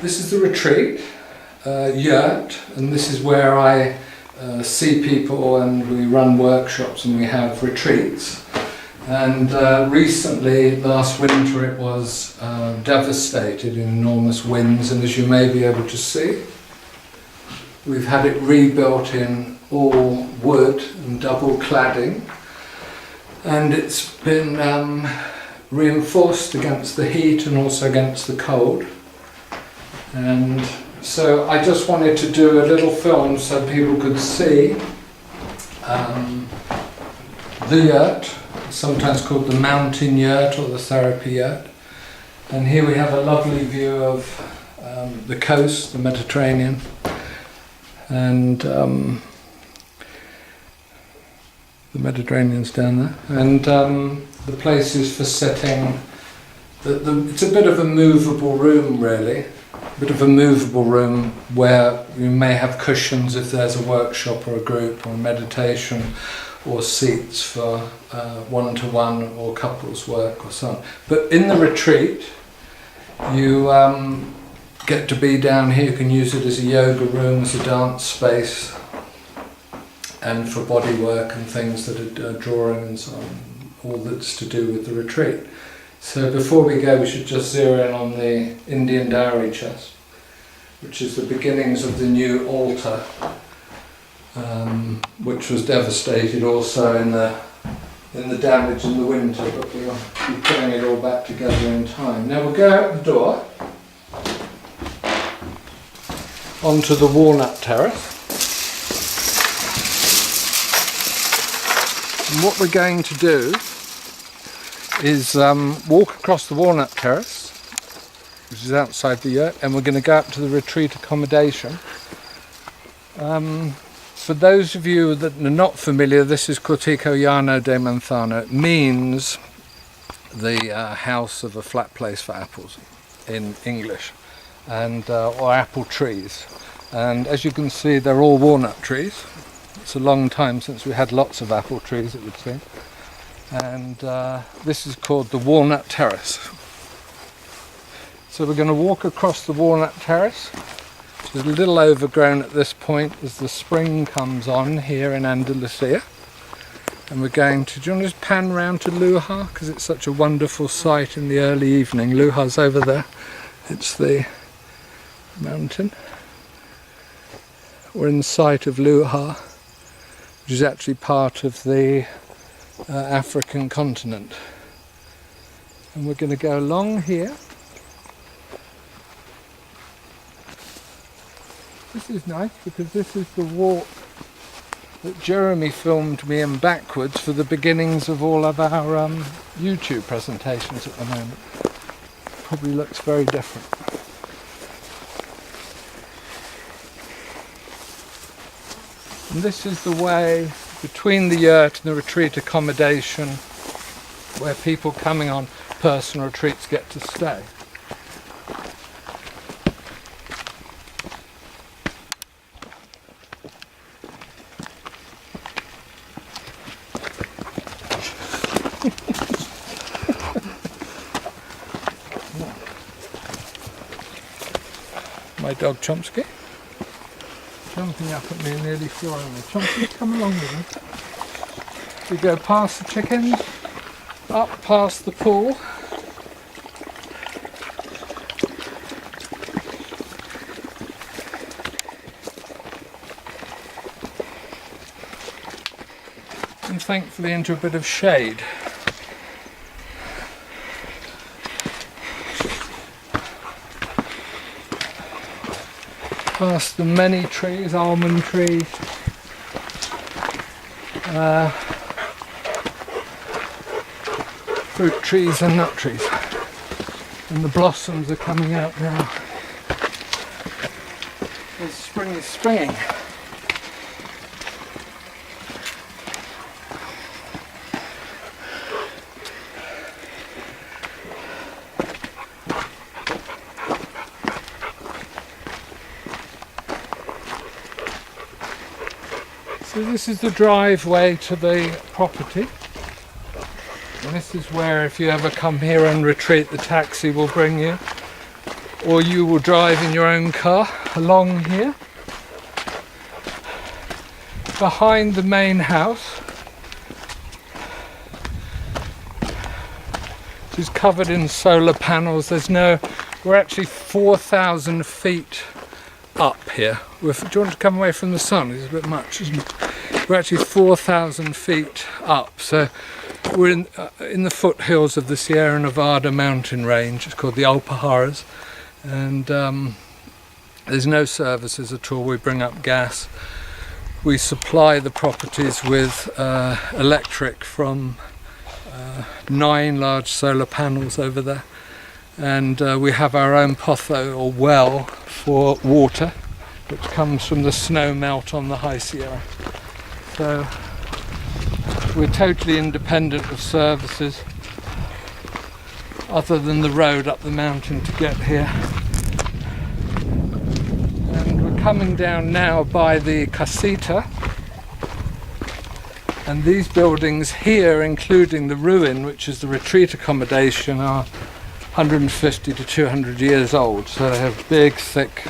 This is the retreat, yurt, and this is where I see people and we run workshops and we have retreats. And recently, last winter, it was devastated in enormous winds, and as you may be able to see, we've had it rebuilt in all wood and double cladding, and it's been reinforced against the heat and also against the cold. And so I just wanted to do a little film so people could see the yurt, sometimes called the mountain yurt or the therapy yurt. And here we have a lovely view of the coast, the Mediterranean, and the Mediterranean's down there. And the place is for setting, it's a bit of a movable room really. A bit of a movable room where you may have cushions if there's a workshop or a group or a meditation, or seats for one-to-one or couples work or so on. But in the retreat you get to be down here. You can use it as a yoga room, as a dance space, and for body work and things that are drawing and so on, all that's to do with the retreat. So before we go, we should just zero in on the Indian dowry chest, which is the beginnings of the new altar, which was devastated also in the damage in the winter, but we'll be putting it all back together in time. Now we'll go out the door onto the walnut terrace, and what we're going to do is walk across the walnut terrace, which is outside the yurt, and we're going to go up to the retreat accommodation. For those of you that are not familiar, this is Cortico Llano de Manzano. It means the house of a flat place for apples in English, and or apple trees. And as you can see, they're all walnut trees. It's a long time since we had lots of apple trees, it would seem. And this is called the Walnut Terrace. So we're going to walk across the Walnut Terrace, which is a little overgrown at this point as the spring comes on here in Andalusia. And we're going to, do you want to just pan round to Luja, because it's such a wonderful sight in the early evening. Luja's over there, it's the mountain. We're in sight of Luja, which is actually part of the African continent, and we're going to go along here. This is nice because this is the walk that Jeremy filmed me in backwards for the beginnings of all of our YouTube presentations at the moment. Probably looks very different. And this is the way between the yurt and the retreat accommodation where people coming on personal retreats get to stay. My dog Chomsky, jumping up at me and nearly flooring me. Chomsky, come along with me. We go past the chickens, up past the pool. And thankfully into a bit of shade. Past the many trees, almond trees, fruit trees and nut trees, and the blossoms are coming out now as spring is springing. So this is the driveway to the property, and this is where, if you ever come here and retreat, the taxi will bring you. or you will drive in your own car along here. Behind the main house, which is covered in solar panels, we're actually 4,000 feet up here. Do you want to come away from the sun? It's a bit much, isn't it? We're actually 4,000 feet up, so we're in the foothills of the Sierra Nevada mountain range. It's called the Alpujarras, and there's no services at all. We bring up gas. We supply the properties with electric from 9 large solar panels over there, and we have our own potho or well for water, which comes from the snow melt on the High Sierra. So we're totally independent of services other than the road up the mountain to get here. And we're coming down now by the casita, and these buildings here, including the ruin, which is the retreat accommodation, are 150 to 200 years old, so they have big thick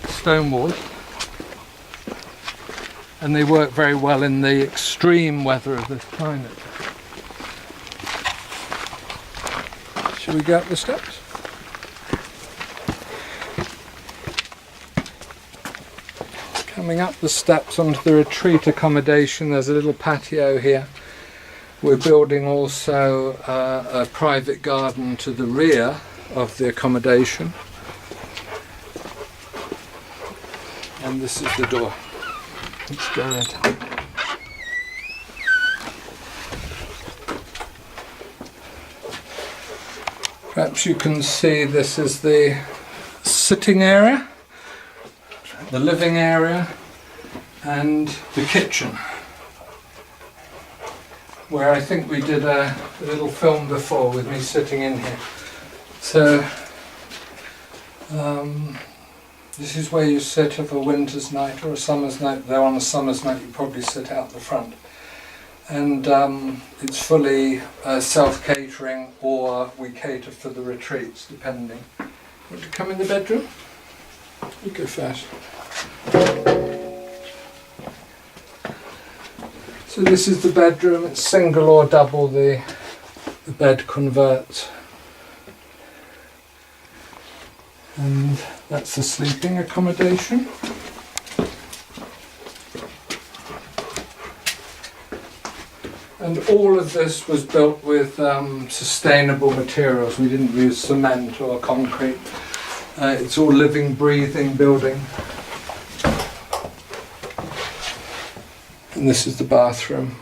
stone walls, and they work very well in the extreme weather of this climate. Shall we go up the steps? Coming up the steps onto the retreat accommodation, there's a little patio here. We're building also a private garden to the rear of the accommodation. And this is the door. Let's go ahead. Perhaps you can see this is the sitting area, the living area, and the kitchen, where I think we did a little film before with me sitting in here. So this is where you sit of a winter's night or a summer's night. Though on a summer's night you probably sit out the front. And it's fully self-catering, or we cater for the retreats, depending. Want to come in the bedroom? You go first. So this is the bedroom. It's single or double, the bed converts. And that's the sleeping accommodation. And all of this was built with sustainable materials. We didn't use cement or concrete. It's all living, breathing building. And this is the bathroom.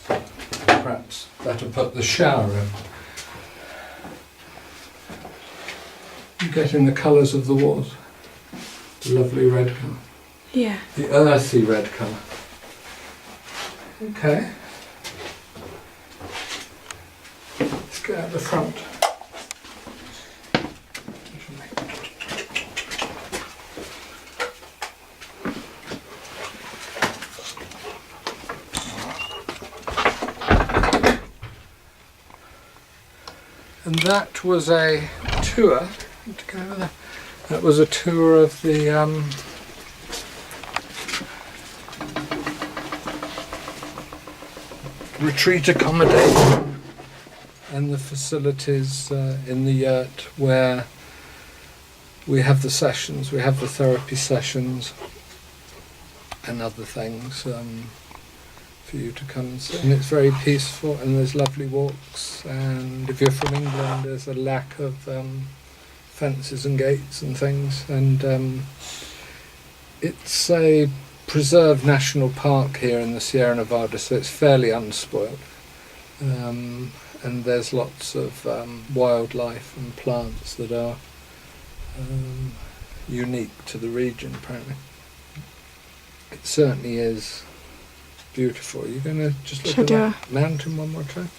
Perhaps better put the shower in. You're getting the colours of the walls. The lovely red colour. Yeah. The earthy red colour. Okay. Let's go out the front. And that was a tour. That was a tour of the retreat accommodation and the facilities in the yurt where we have the sessions, we have the therapy sessions and other things for you to come and see. And it's very peaceful, and there's lovely walks, and if you're from England there's a lack of fences and gates and things, and it's a preserved national park here in the Sierra Nevada, so it's fairly unspoilt, and there's lots of wildlife and plants that are unique to the region, apparently. It certainly is beautiful. You're going to just look at that mountain one more time?